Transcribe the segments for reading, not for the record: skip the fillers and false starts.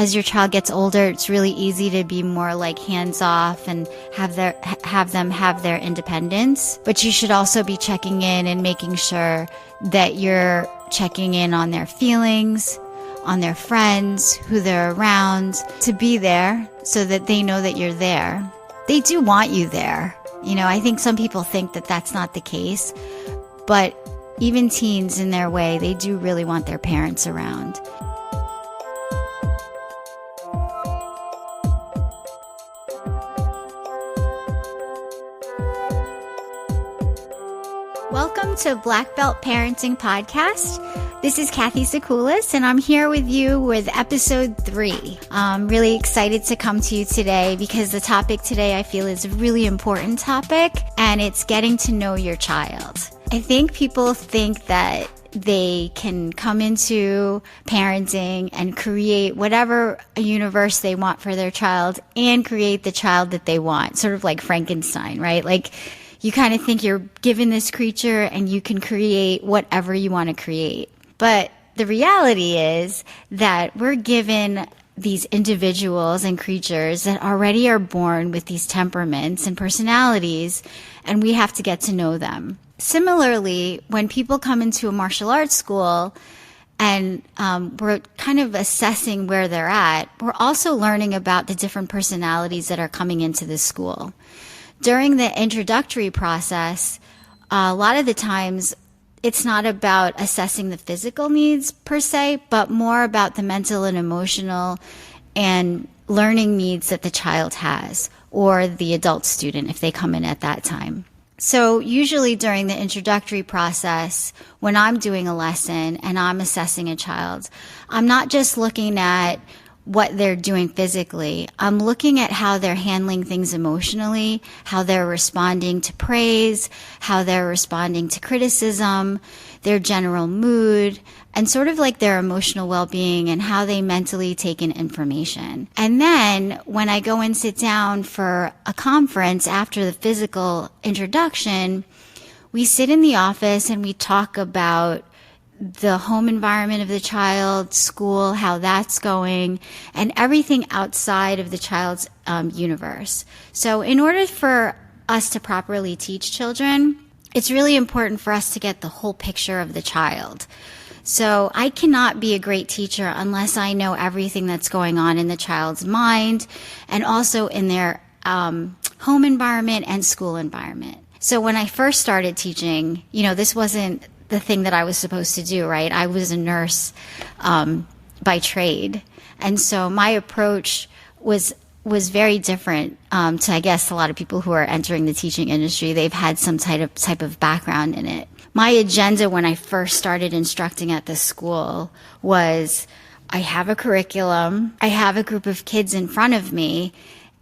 as your child gets older, it's really easy to be more like hands-off and have them have their independence. But you should also be checking in and making sure that you're checking in on their feelings, on their friends, who they're around, to be there so that they know that you're there. They do want you there. I think some people think that that's not the case, but even teens in their way, they do really want their parents around. Welcome to Black Belt Parenting Podcast. This is Kathy Sacoulas, and I'm here with you with episode 3. I'm really excited to come to you today because the topic today I feel is a really important topic, and it's getting to know your child. I think people think that they can come into parenting and create whatever universe they want for their child and create the child that they want, sort of like Frankenstein, right? Like, you kind of think you're given this creature and you can create whatever you want to create. But the reality is that we're given these individuals and creatures that already are born with these temperaments and personalities, and we have to get to know them. Similarly, when people come into a martial arts school and we're kind of assessing where they're at, we're also learning about the different personalities that are coming into the school. During the introductory process, a lot of the times it's not about assessing the physical needs per se, but more about the mental and emotional and learning needs that the child has, or the adult student if they come in at that time. So usually during the introductory process, when I'm doing a lesson and I'm assessing a child, I'm not just looking at what they're doing physically. I'm looking at how they're handling things emotionally, how they're responding to praise, how they're responding to criticism, their general mood, and sort of like their emotional well-being and how they mentally take in information. And then when I go and sit down for a conference after the physical introduction, we sit in the office and we talk about the home environment of the child, school, how that's going, and everything outside of the child's universe. So in order for us to properly teach children, it's really important for us to get the whole picture of the child. So I cannot be a great teacher unless I know everything that's going on in the child's mind and also in their home environment and school environment. So when I first started teaching, this wasn't the thing that I was supposed to do, right? I was a nurse by trade. And so my approach was very different to, I guess, a lot of people who are entering the teaching industry. They've had some type of background in it. My agenda when I first started instructing at the school was, I have a curriculum, I have a group of kids in front of me,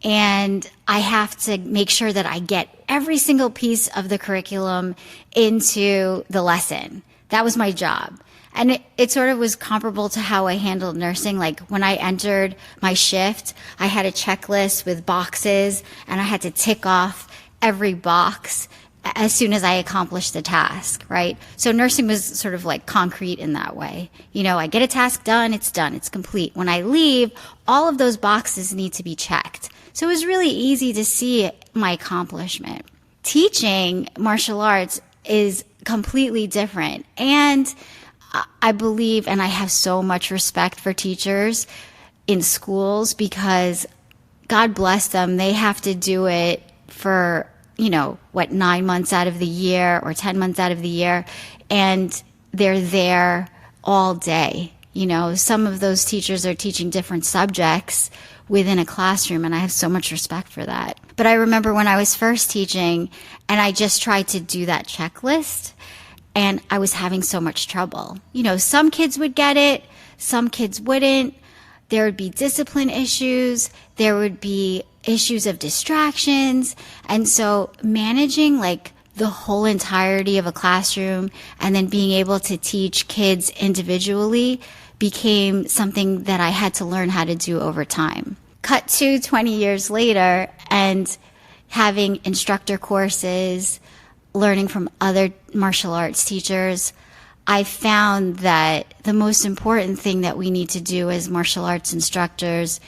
and I have to make sure that I get every single piece of the curriculum into the lesson. That was my job. And it sort of was comparable to how I handled nursing. Like when I entered my shift, I had a checklist with boxes and I had to tick off every box as soon as I accomplished the task, right? So nursing was sort of like concrete in that way. I get a task done, it's complete. When I leave, all of those boxes need to be checked. So it was really easy to see my accomplishment. Teaching martial arts is completely different. And I believe, and I have so much respect for teachers in schools because God bless them, they have to do it for, 9 months out of the year or 10 months out of the year. And they're there all day. Some of those teachers are teaching different subjects within a classroom, and I have so much respect for that. But I remember when I was first teaching, and I just tried to do that checklist, and I was having so much trouble. Some kids would get it, some kids wouldn't. There would be discipline issues, there would be issues of distractions, and so managing like the whole entirety of a classroom and then being able to teach kids individually became something that I had to learn how to do over time. Cut to 20 years later and having instructor courses, learning from other martial arts teachers, I found that the most important thing that we need to do as martial arts instructors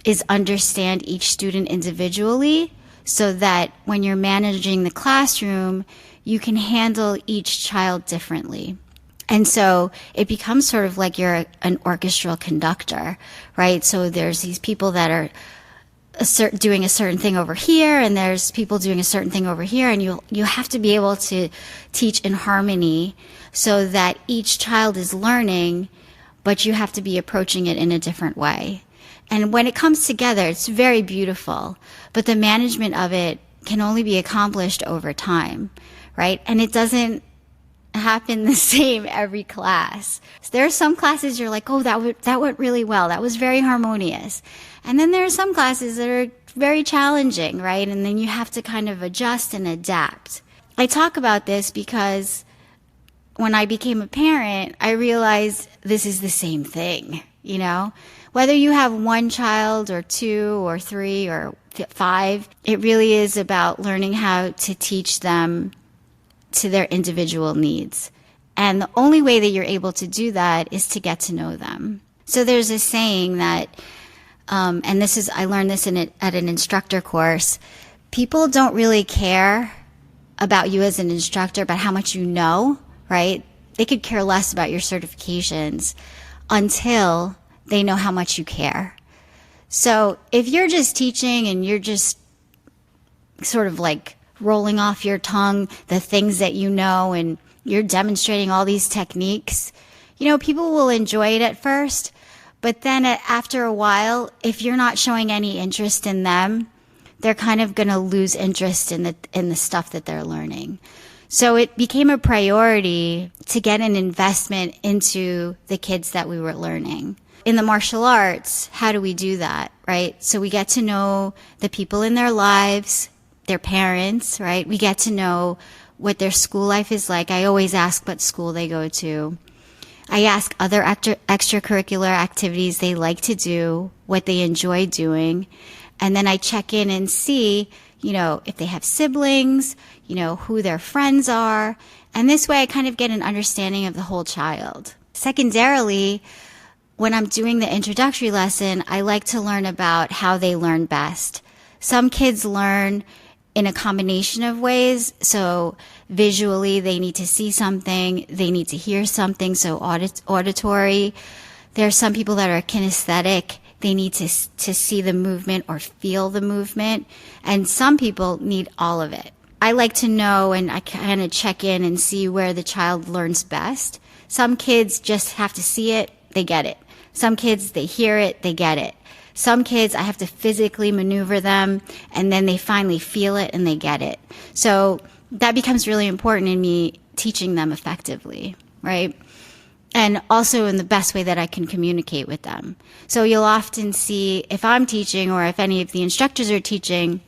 is understand each student individually, so that when you're managing the classroom, you can handle each child differently. And so it becomes sort of like you're an orchestral conductor, right? So there's these people that are doing a certain thing over here, and there's people doing a certain thing over here, and you have to be able to teach in harmony so that each child is learning, but you have to be approaching it in a different way. And when it comes together, it's very beautiful, but the management of it can only be accomplished over time, right? And it doesn't happen the same every class. So there are some classes you're like, oh, that went really well. That was very harmonious. And then there are some classes that are very challenging, right? And then you have to kind of adjust and adapt. I talk about this because when I became a parent, I realized this is the same thing, you know? Whether you have one child or two or three or five, it really is about learning how to teach them to their individual needs. And the only way that you're able to do that is to get to know them. So there's a saying that, and this is, I learned this at an instructor course, people don't really care about you as an instructor, about how much you know, right? They could care less about your certifications until they know how much you care. So if you're just teaching and you're just sort of like rolling off your tongue the things that you know, and you're demonstrating all these techniques, you know, people will enjoy it at first, but then after a while, if you're not showing any interest in them, they're kind of going to lose interest in the stuff that they're learning. So it became a priority to get an investment into the kids that we were learning. In the martial arts, how do we do that, right? So we get to know the people in their lives, their parents, right? We get to know what their school life is like. I always ask what school they go to. I ask other extracurricular activities they like to do, what they enjoy doing. And then I check in and see, you know, if they have siblings, you know, who their friends are. And this way I kind of get an understanding of the whole child. Secondarily, when I'm doing the introductory lesson, I like to learn about how they learn best. Some kids learn in a combination of ways. So visually, they need to see something, they need to hear something, so auditory. There are some people that are kinesthetic. They need to see the movement or feel the movement. And some people need all of it. I like to know, and I kind of check in and see where the child learns best. Some kids just have to see it, they get it. Some kids, they hear it, they get it. Some kids, I have to physically maneuver them, and then they finally feel it and they get it. So that becomes really important in me teaching them effectively, right? And also in the best way that I can communicate with them. So you'll often see, if I'm teaching or if any of the instructors are teaching,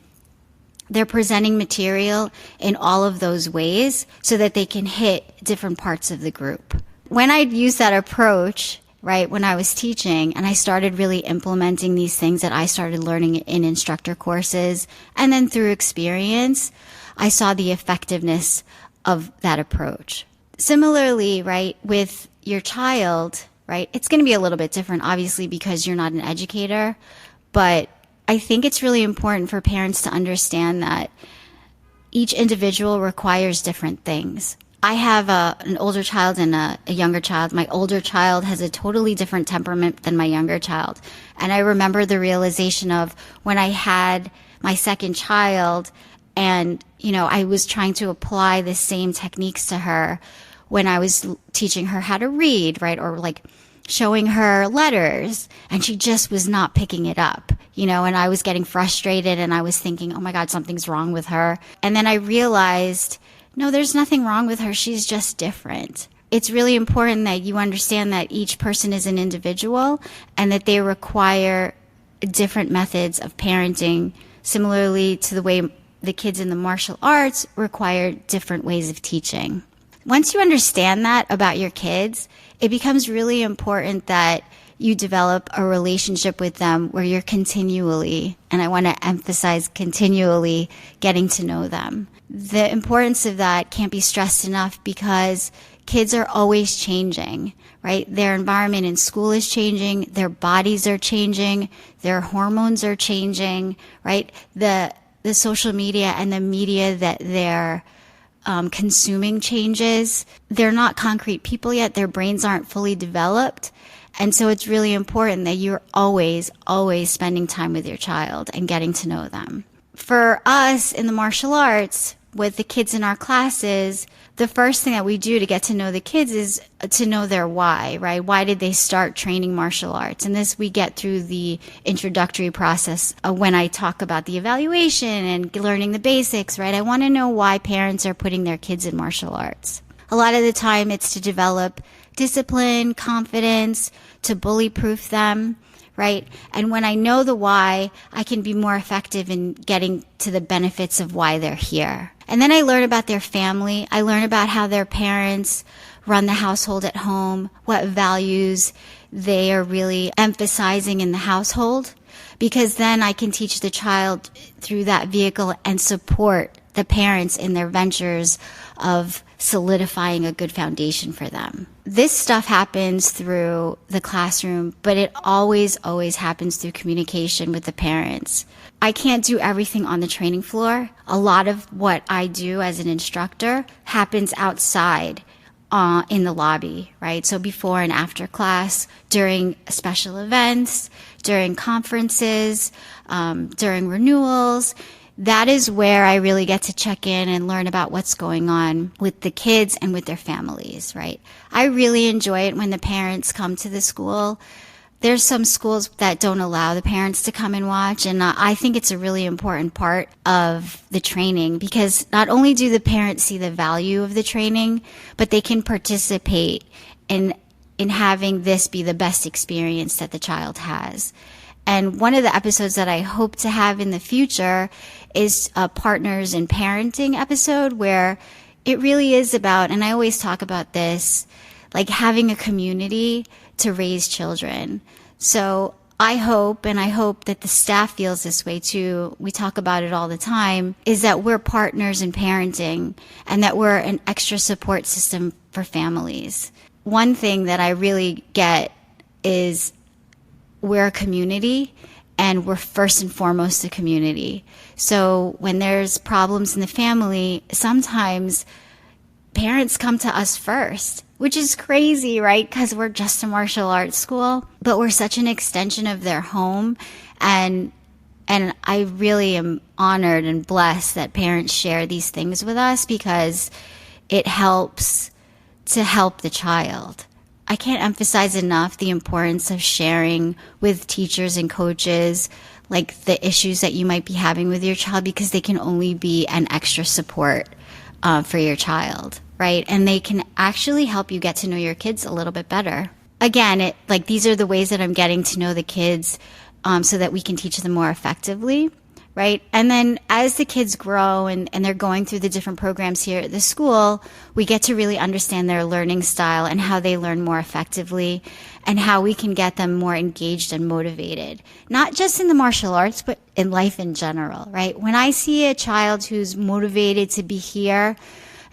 they're presenting material in all of those ways so that they can hit different parts of the group. When I use that approach, right, when I was teaching and I started really implementing these things that I started learning in instructor courses, and then through experience, I saw the effectiveness of that approach. Similarly, right, with your child, right, it's going to be a little bit different, obviously, because you're not an educator, but I think it's really important for parents to understand that each individual requires different things. I have an older child and a younger child. My older child has a totally different temperament than my younger child. And I remember the realization of when I had my second child and, you know, I was trying to apply the same techniques to her when I was teaching her how to read, right? Or like showing her letters, and she just was not picking it up, you know, and I was getting frustrated and I was thinking, oh my God, something's wrong with her. And then I realized, no, there's nothing wrong with her. She's just different. It's really important that you understand that each person is an individual and that they require different methods of parenting, similarly to the way the kids in the martial arts require different ways of teaching. Once you understand that about your kids, it becomes really important that you develop a relationship with them where you're continually, and I want to emphasize continually, getting to know them. The importance of that can't be stressed enough because Kids are always changing, right? Their environment in school is changing. Their bodies are changing. Their hormones are changing, right? The social media and the media that they're consuming changes. They're not concrete people yet. Their brains aren't fully developed. And so it's really important that you're always, always spending time with your child and getting to know them. For us in the martial arts, with the kids in our classes, the first thing that we do to get to know the kids is to know their why, right? Why did they start training martial arts? And this we get through the introductory process when I talk about the evaluation and learning the basics, right? I want to know why parents are putting their kids in martial arts. A lot of the time it's to develop discipline, confidence, to bully-proof them, right? And when I know the why, I can be more effective in getting to the benefits of why they're here. And then I learn about their family. I learn about how their parents run the household at home, what values they are really emphasizing in the household, because then I can teach the child through that vehicle and support the parents in their ventures of solidifying a good foundation for them. This stuff happens through the classroom, but it always, always happens through communication with the parents. I can't do everything on the training floor. A lot of what I do as an instructor happens outside in the lobby, right? So before and after class, during special events, during conferences, during renewals. That is where I really get to check in and learn about what's going on with the kids and with their families, right? I really enjoy it when the parents come to the school. There's some schools that don't allow the parents to come and watch, and I think it's a really important part of the training, because not only do the parents see the value of the training, but they can participate in having this be the best experience that the child has. And one of the episodes that I hope to have in the future is a Partners in Parenting episode, where it really is about, and I always talk about this, like having a community to raise children. So I hope that the staff feels this way too, we talk about it all the time, is that we're partners in parenting and that we're an extra support system for families. One thing that I really get is we're a community, and we're first and foremost a community. So when there's problems in the family, sometimes parents come to us first, which is crazy, right? Because we're just a martial arts school, but we're such an extension of their home. And I really am honored and blessed that parents share these things with us, because it helps to help the child. I can't emphasize enough the importance of sharing with teachers and coaches, like the issues that you might be having with your child, because they can only be an extra support for your child, right? And they can actually help you get to know your kids a little bit better. Again, these are the ways that I'm getting to know the kids so that we can teach them more effectively, right? And then as the kids grow and they're going through the different programs here at the school, we get to really understand their learning style and how they learn more effectively, and how we can get them more engaged and motivated, not just in the martial arts, but in life in general, right? When I see a child who's motivated to be here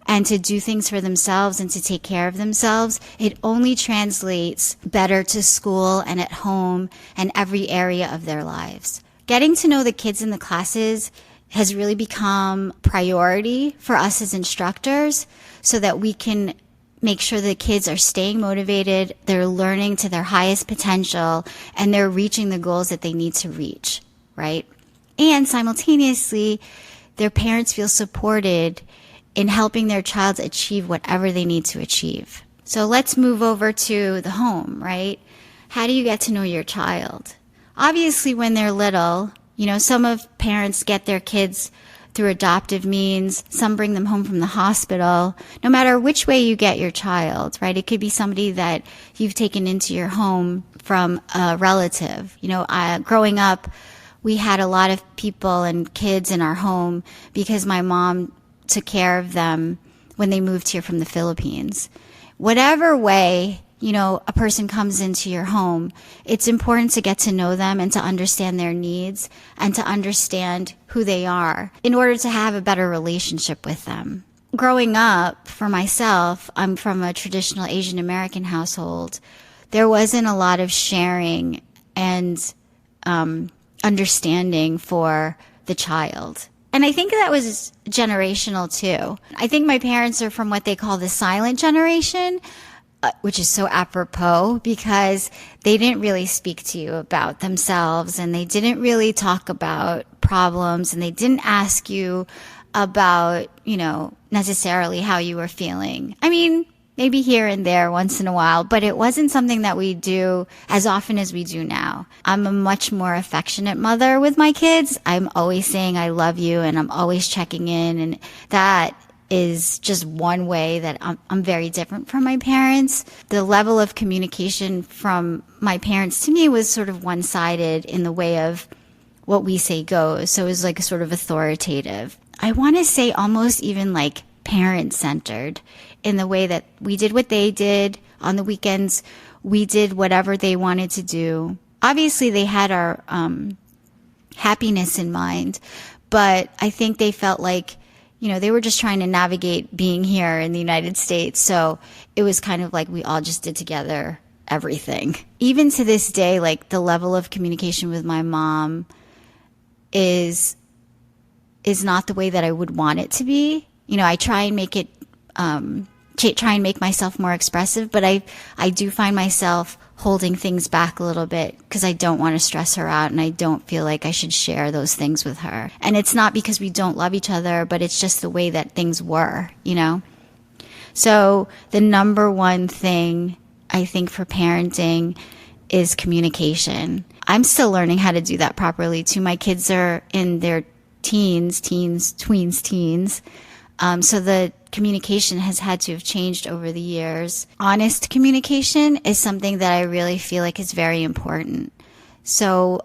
and to do things for themselves and to take care of themselves, it only translates better to school and at home and every area of their lives. Getting to know the kids in the classes has really become priority for us as instructors, so that we can make sure the kids are staying motivated, they're learning to their highest potential, and they're reaching the goals that they need to reach, right? And simultaneously, their parents feel supported in helping their child achieve whatever they need to achieve. So let's move over to the home, right? How do you get to know your child? Obviously, when they're little, some of parents get their kids through adoptive means. Some bring them home from the hospital. No matter which way you get your child, right? It could be somebody that you've taken into your home from a relative. Growing up, we had a lot of people and kids in our home because my mom took care of them when they moved here from the Philippines. Whatever way a person comes into your home, it's important to get to know them and to understand their needs and to understand who they are in order to have a better relationship with them. growing up for myself, I'm from a traditional Asian American household. There wasn't a lot of sharing and understanding for the child. And I think that was generational too. I think my parents are from what they call the silent generation, which is so apropos because they didn't really speak to you about themselves and they didn't really talk about problems and they didn't ask you about, necessarily how you were feeling. I mean, maybe here and there once in a while, but it wasn't something that we do as often as we do now. I'm a much more affectionate mother with my kids. I'm always saying I love you and I'm always checking in, and that is just one way that I'm very different from my parents. The level of communication from my parents to me was sort of one-sided in the way of what we say goes. So it was like sort of authoritative. I want to say almost even like parent-centered in the way that we did what they did on the weekends. We did whatever they wanted to do. Obviously, they had our happiness in mind, but I think they felt like, they were just trying to navigate being here in the United States. So it was kind of like we all just did together everything. Even to this day, like the level of communication with my mom is not the way that I would want it to be. I try and make it, try and make myself more expressive, but I do find myself holding things back a little bit because I don't want to stress her out and I don't feel like I should share those things with her. And it's not because we don't love each other, but it's just the way that things were, So the number one thing I think for parenting is communication. I'm still learning how to do that properly too. My kids are in their teens. So the communication has had to have changed over the years. Honest communication is something that I really feel like is very important. So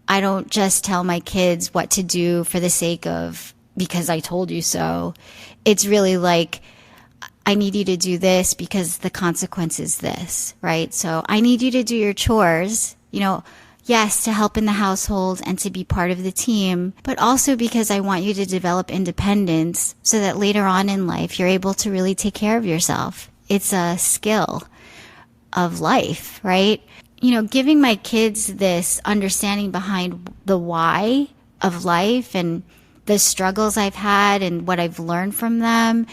I don't just tell my kids what to do for the sake of, because I told you so. It's really like, I need you to do this because the consequence is this, right? So I need you to do your chores, yes, to help in the household and to be part of the team, but also because I want you to develop independence so that later on in life, you're able to really take care of yourself. It's a skill of life, right? Giving my kids this understanding behind the why of life and the struggles I've had and what I've learned from them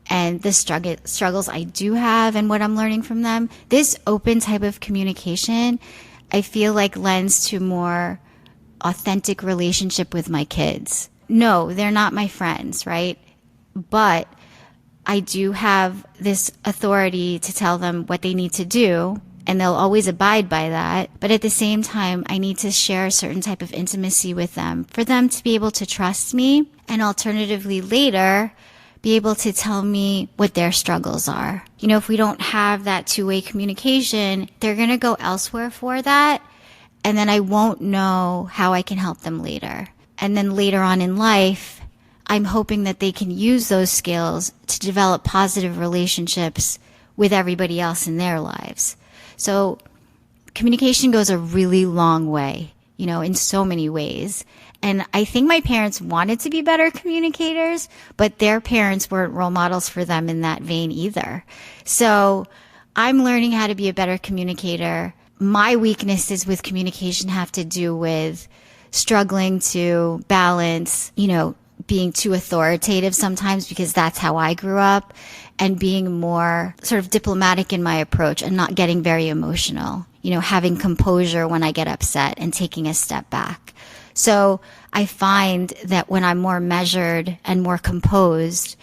and the struggles I do have and what I'm learning from them. This open type of communication, I feel like lends to more authentic relationship with my kids. No, they're not my friends, right? But I do have this authority to tell them what they need to do, and they'll always abide by that. But at the same time, I need to share a certain type of intimacy with them for them to be able to trust me, and alternatively later, be able to tell me what their struggles are. If we don't have that two-way communication, they're going to go elsewhere for that. And then I won't know how I can help them later. And then later on in life, I'm hoping that they can use those skills to develop positive relationships with everybody else in their lives. So communication goes a really long way, in so many ways. And I think my parents wanted to be better communicators, but their parents weren't role models for them in that vein either. So I'm learning how to be a better communicator. My weaknesses with communication have to do with struggling to balance, being too authoritative sometimes because that's how I grew up, and being more sort of diplomatic in my approach and not getting very emotional, having composure when I get upset and taking a step back. So I find that when I'm more measured and more composed,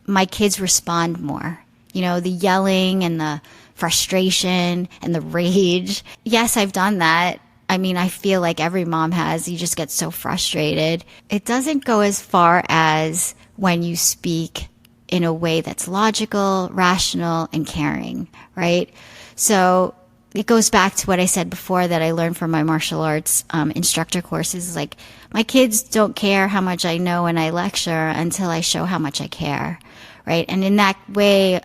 my kids respond more. The yelling and the frustration and the rage. Yes, I've done that. I feel like every mom has. You just get so frustrated. It doesn't go as far as when you speak in a way that's logical, rational, and caring, right? So it goes back to what I said before that I learned from my martial arts instructor courses. Like, my kids don't care how much I know when I lecture until I show how much I care, right? And in that way,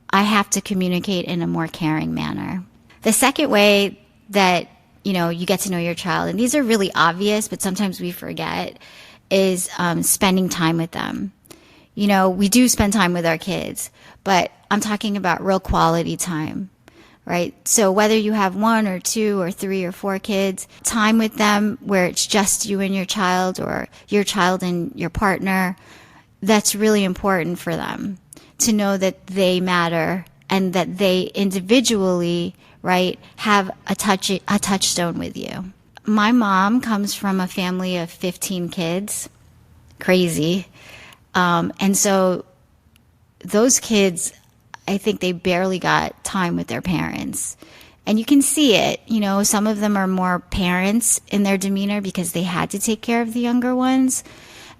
I have to communicate in a more caring manner. The second way that, you get to know your child, and these are really obvious, but sometimes we forget, is spending time with them. we do spend time with our kids, but I'm talking about real quality time, right? So whether you have 1 or 2 or 3 or 4 kids, time with them where it's just you and your child, or your child and your partner, that's really important for them to know that they matter and that they individually, right, have a touchstone with you. My mom comes from a family of 15 kids. Crazy. And so those kids, I think they barely got time with their parents. And you can see it, some of them are more parents in their demeanor because they had to take care of the younger ones.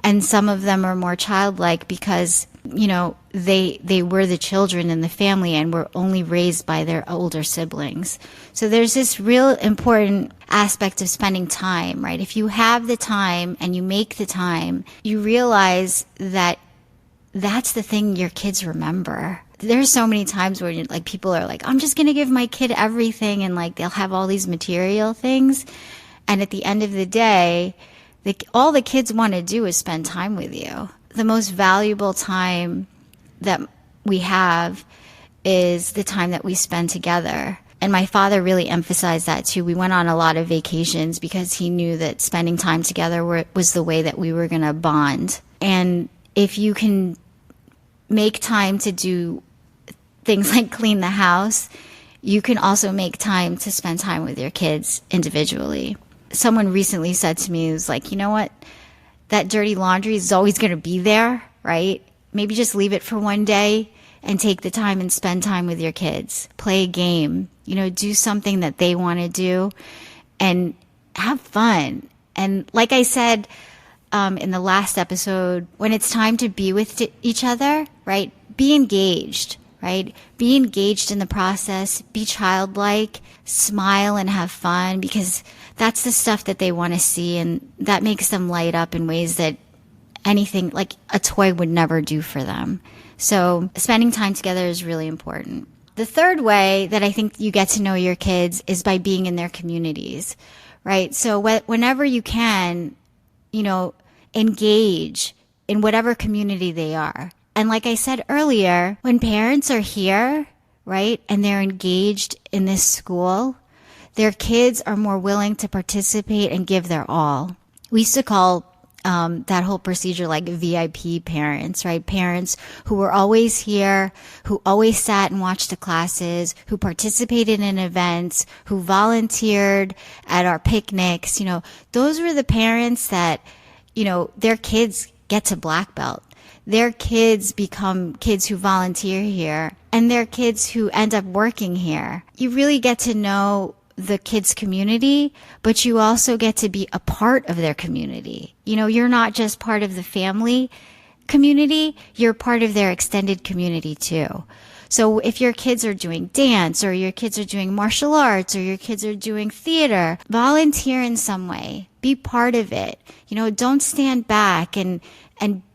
And some of them are more childlike because, they were the children in the family and were only raised by their older siblings. So there's this real important aspect of spending time, right? If you have the time and you make the time, you realize that that's the thing your kids remember. There's so many times where people are like, I'm just going to give my kid everything, and they'll have all these material things. And at the end of the day, all the kids want to do is spend time with you. The most valuable time that we have is the time that we spend together. And my father really emphasized that too. We went on a lot of vacations because he knew that spending time together was the way that we were going to bond. And if you can make time to do things like clean the house, you can also make time to spend time with your kids individually. Someone recently said to me, it was like, you know what? That dirty laundry is always going to be there, right? Maybe just leave it for one day and take the time and spend time with your kids. Play a game, do something that they want to do and have fun. And like I said in the last episode, when it's time to be with each other, right? Be engaged, right? Be engaged in the process, be childlike, smile and have fun, because that's the stuff that they want to see, and that makes them light up in ways that anything like a toy would never do for them. So spending time together is really important. The third way that I think you get to know your kids is by being in their communities, right? So whenever you can, engage in whatever community they are. And like I said earlier, when parents are here, right, and they're engaged in this school, their kids are more willing to participate and give their all. We used to call that whole procedure like VIP parents, right? Parents who were always here, who always sat and watched the classes, who participated in events, who volunteered at our picnics. Those were the parents that, their kids get to black belt. Their kids become kids who volunteer here, and their kids who end up working here. You really get to know the kids' community, but you also get to be a part of their community. You're not just part of the family community, you're part of their extended community too. So if your kids are doing dance, or your kids are doing martial arts, or your kids are doing theater, volunteer in some way. Be part of it. Don't stand back and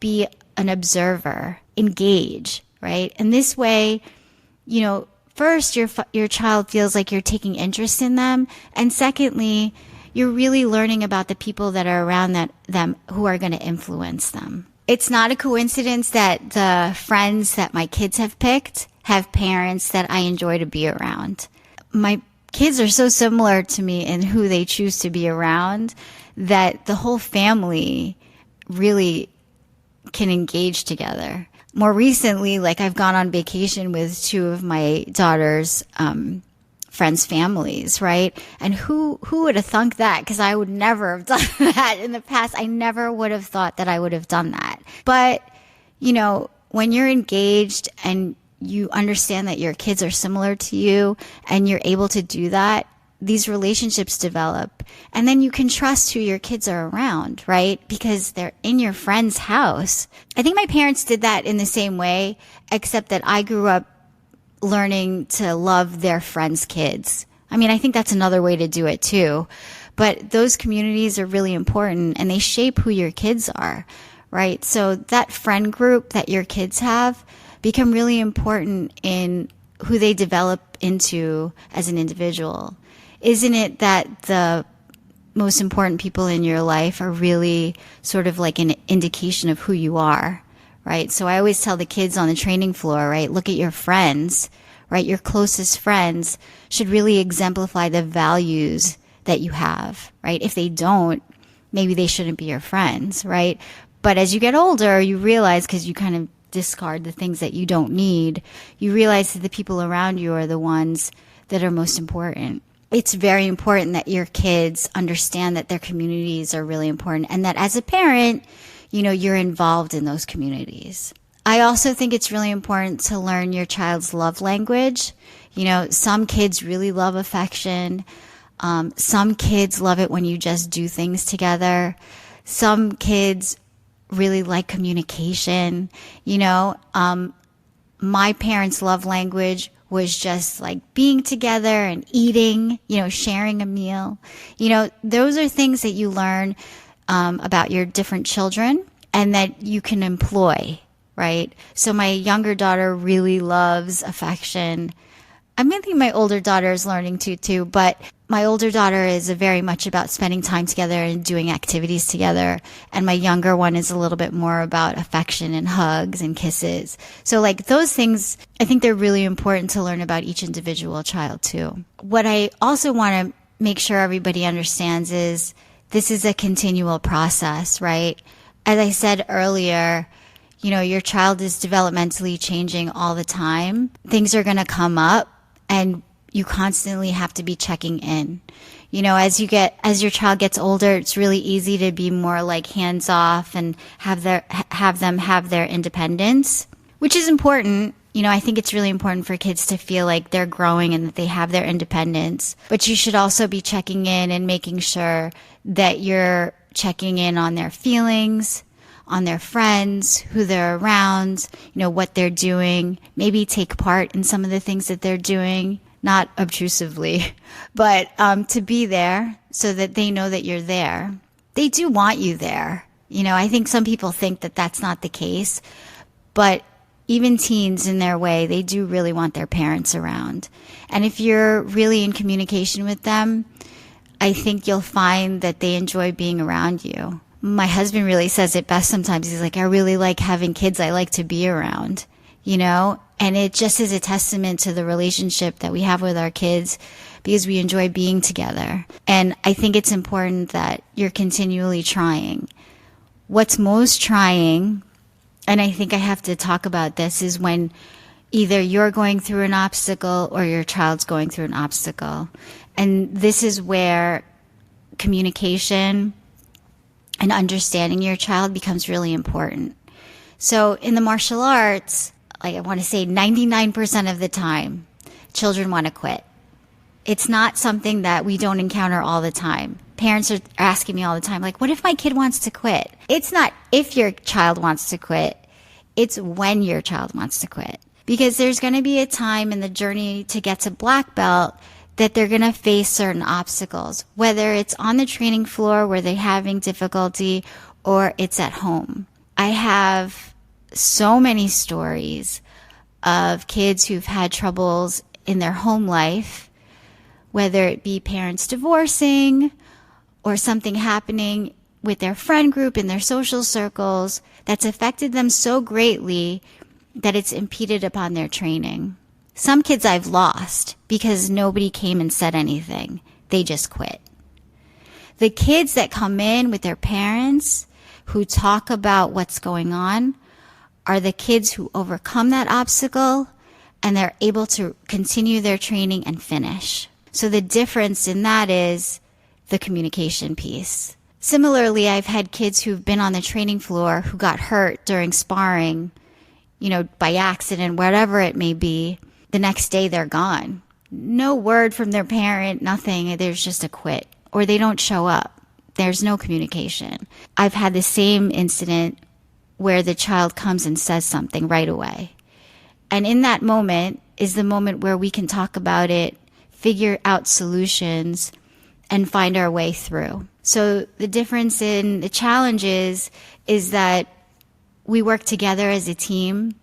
be an observer. Engage, right? And this way, first, your child feels like you're taking interest in them. And secondly, you're really learning about the people that are around them who are going to influence them. It's not a coincidence that the friends that my kids have picked have parents that I enjoy to be around. My kids are so similar to me in who they choose to be around that the whole family really can engage together. More recently, I've gone on vacation with 2 of my daughter's friends' families, right? And who would have thunk that? Because I would never have done that in the past. I never would have thought that I would have done that. But, when you're engaged and you understand that your kids are similar to you and you're able to do that, these relationships develop. And then you can trust who your kids are around, right? Because they're in your friend's house. I think my parents did that in the same way, except that I grew up learning to love their friends' kids. I think that's another way to do it too. But those communities are really important, and they shape who your kids are, right? So that friend group that your kids have become really important in who they develop into as an individual. Isn't it that the most important people in your life are really sort of like an indication of who you are, right? So I always tell the kids on the training floor, right, look at your friends, right? Your closest friends should really exemplify the values that you have, right? If they don't, maybe they shouldn't be your friends, right? But as you get older, you realize, because you kind of discard the things that you don't need, you realize that the people around you are the ones that are most important. It's very important that your kids understand that their communities are really important, and that as a parent, you're involved in those communities. I also think it's really important to learn your child's love language. Some kids really love affection. Some kids love it when you just do things together. Some kids really like communication. My parents' love language was just like being together and eating, sharing a meal. Those are things that you learn about your different children and that you can employ, right? So my younger daughter really loves affection. I think my older daughter is learning to too, but my older daughter is very much about spending time together and doing activities together. And my younger one is a little bit more about affection and hugs and kisses. So like those things, I think they're really important to learn about each individual child too. What I also want to make sure everybody understands is this is a continual process, right? As I said earlier, your child is developmentally changing all the time. Things are going to come up, and you constantly have to be checking in. As your child gets older, it's really easy to be more like hands off and have them have their independence, which is important. I think it's really important for kids to feel like they're growing and that they have their independence. But you should also be checking in and making sure that you're checking in on their feelings, on their friends, who they're around, what they're doing, maybe take part in some of the things that they're doing, not obtrusively, but to be there so that they know that you're there. They do want you there. I think some people think that that's not the case, but even teens in their way, they do really want their parents around. And if you're really in communication with them, I think you'll find that they enjoy being around you. My husband really says it best sometimes. He's like, I really like having kids I like to be around, and it just is a testament to the relationship that we have with our kids because we enjoy being together. And I think it's important that you're continually trying. What's most trying, and I think I have to talk about this, is when either you're going through an obstacle or your child's going through an obstacle. And this is where communication and understanding your child becomes really important. So in the martial arts, I want to say 99% of the time, children want to quit. It's not something that we don't encounter all the time. Parents are asking me all the time, like, what if my kid wants to quit? It's not if your child wants to quit. It's when your child wants to quit. Because there's going to be a time in the journey to get to black belt that they're going to face certain obstacles, whether it's on the training floor where they're having difficulty or it's at home. I have so many stories of kids who've had troubles in their home life, whether it be parents divorcing or something happening with their friend group in their social circles that's affected them so greatly that it's impeded upon their training. Some kids I've lost because nobody came and said anything. They just quit. The kids that come in with their parents who talk about what's going on are the kids who overcome that obstacle and they're able to continue their training and finish. So the difference in that is the communication piece. Similarly, I've had kids who've been on the training floor who got hurt during sparring, by accident, whatever it may be. The next day they're gone. No word from their parent, nothing. There's just a quit. Or they don't show up. There's no communication. I've had the same incident where the child comes and says something right away. And in that moment is the moment where we can talk about it, figure out solutions, and find our way through. So the difference in the challenges is that we work together as a team,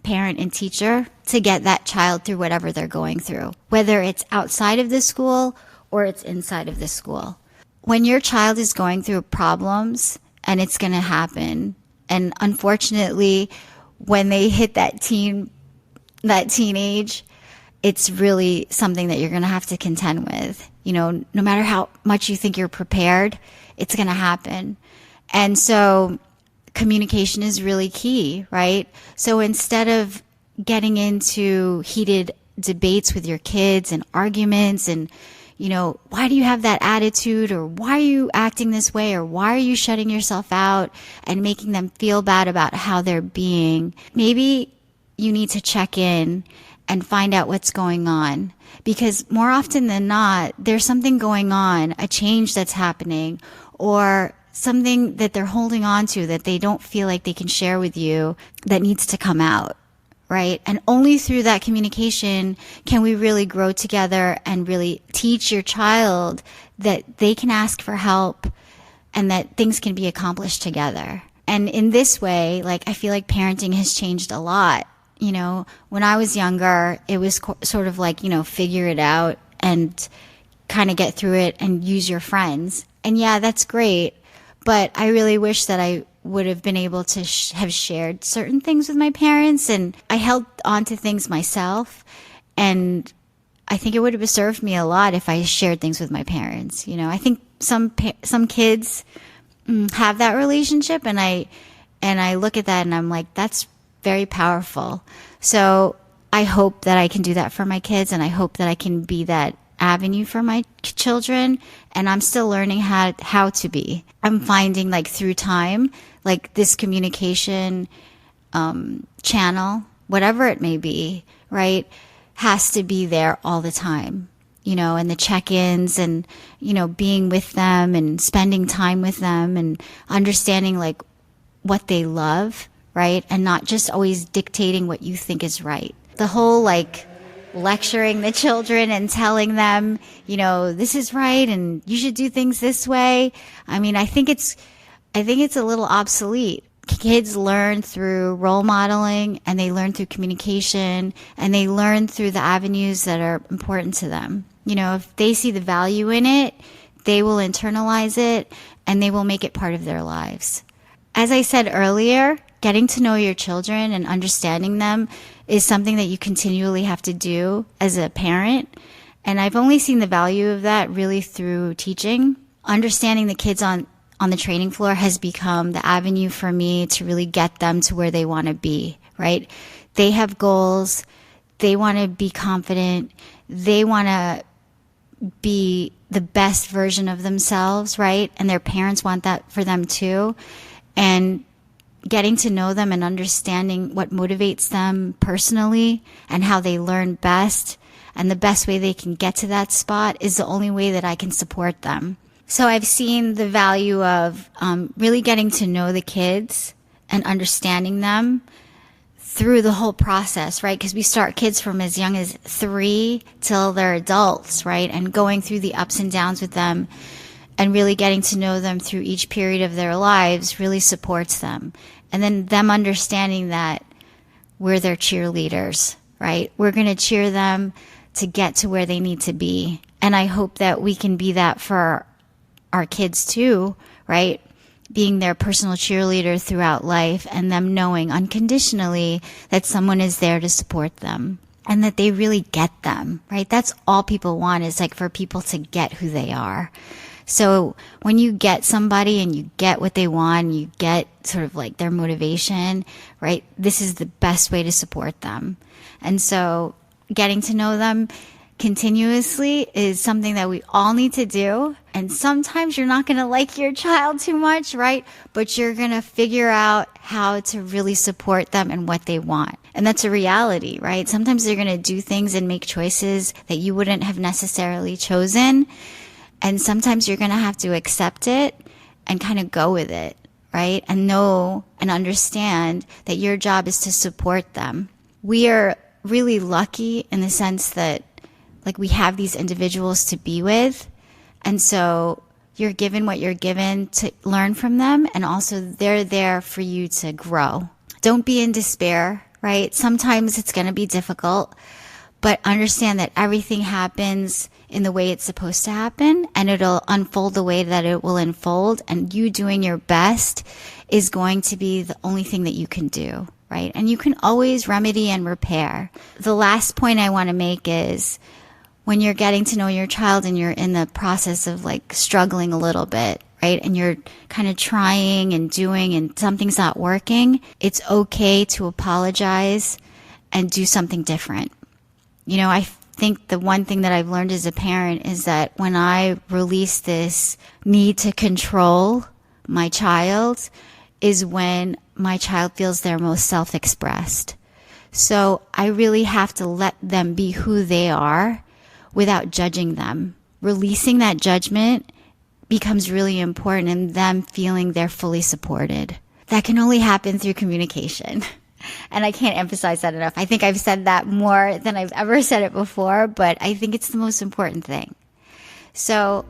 parent and teacher, to get that child through whatever they're going through, whether it's outside of the school or it's inside of the school. When your child is going through problems, and it's going to happen, And unfortunately, when they hit that teenage, it's really something that you're going to have to contend with. No matter how much you think you're prepared, it's going to happen. And so communication is really key, right? So instead of getting into heated debates with your kids and arguments and, why do you have that attitude, or why are you acting this way, or why are you shutting yourself out, and making them feel bad about how they're being, maybe you need to check in and find out what's going on. Because more often than not, there's something going on, a change that's happening, or something that they're holding on to that they don't feel like they can share with you that needs to come out, right? And only through that communication can we really grow together and really teach your child that they can ask for help and that things can be accomplished together. And in this way, I feel like parenting has changed a lot. When I was younger, it was sort of figure it out and kind of get through it and use your friends. And yeah, that's great. But I really wish that I would have been able to have shared certain things with my parents. And I held on to things myself. And I think it would have served me a lot if I shared things with my parents. I think some kids have that relationship. And I look at that and I'm like, that's very powerful. So I hope that I can do that for my kids, and I hope that I can be that avenue for my children. And I'm still learning how to be. I'm finding through time, this communication channel, whatever it may be, right, has to be there all the time, and the check-ins and, being with them and spending time with them and understanding what they love, right? And not just always dictating what you think is right. The whole lecturing the children and telling them, this is right and you should do things this way. I think it's a little obsolete. Kids learn through role modeling, and they learn through communication, and they learn through the avenues that are important to them. If they see the value in it, they will internalize it and they will make it part of their lives. As I said earlier, getting to know your children and understanding them is something that you continually have to do as a parent. And I've only seen the value of that really through teaching. Understanding the kids on the training floor has become the avenue for me to really get them to where they want to be, right? They have goals. They want to be confident. They want to be the best version of themselves, right? And their parents want that for them too. And getting to know them and understanding what motivates them personally and how they learn best and the best way they can get to that spot is the only way that I can support them. So I've seen the value of really getting to know the kids and understanding them through the whole process, right? Because we start kids from as young as 3 till they're adults, right? And going through the ups and downs with them and really getting to know them through each period of their lives really supports them. And then them understanding that we're their cheerleaders, right? We're going to cheer them to get to where they need to be. And I hope that we can be that for our kids too, right? Being their personal cheerleader throughout life and them knowing unconditionally that someone is there to support them and that they really get them, right? That's all people want, is for people to get who they are. So when you get somebody and you get what they want, you get sort of their motivation, right? This is the best way to support them. And so getting to know them continuously is something that we all need to do. And sometimes you're not going to like your child too much, right? But you're going to figure out how to really support them and what they want. And that's a reality, right? Sometimes they're going to do things and make choices that you wouldn't have necessarily chosen. And sometimes you're going to have to accept it and kind of go with it, right? And know and understand that your job is to support them. We are really lucky in the sense that we have these individuals to be with. And so you're given what you're given to learn from them. And also they're there for you to grow. Don't be in despair, right? Sometimes it's going to be difficult, but understand that everything happens in the way it's supposed to happen, and it'll unfold the way that it will unfold, and you doing your best is going to be the only thing that you can do, right? And you can always remedy and repair. The last point I want to make is when you're getting to know your child and you're in the process of like struggling a little bit, right? And you're kind of trying and doing and something's not working, it's okay to apologize and do something different. You know, I think the one thing that I've learned as a parent is that when I release this need to control my child is when my child feels their most self-expressed. So I really have to let them be who they are without judging them. Releasing that judgment becomes really important in them feeling they're fully supported. That can only happen through communication. And I can't emphasize that enough. I think I've said that more than I've ever said it before, but I think it's the most important thing. So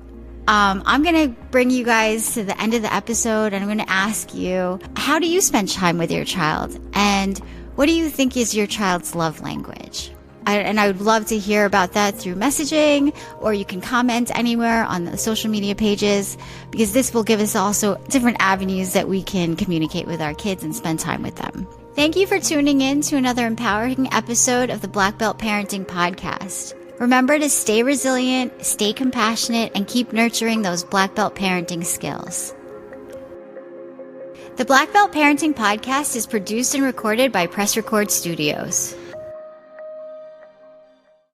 I'm going to bring you guys to the end of the episode, and I'm going to ask you, how do you spend time with your child? And what do you think is your child's love language? And I would love to hear about that through messaging, or you can comment anywhere on the social media pages, because this will give us also different avenues that we can communicate with our kids and spend time with them. Thank you for tuning in to another empowering episode of the Black Belt Parenting Podcast. Remember to stay resilient, stay compassionate, and keep nurturing those Black Belt parenting skills. The Black Belt Parenting Podcast is produced and recorded by Press Record Studios.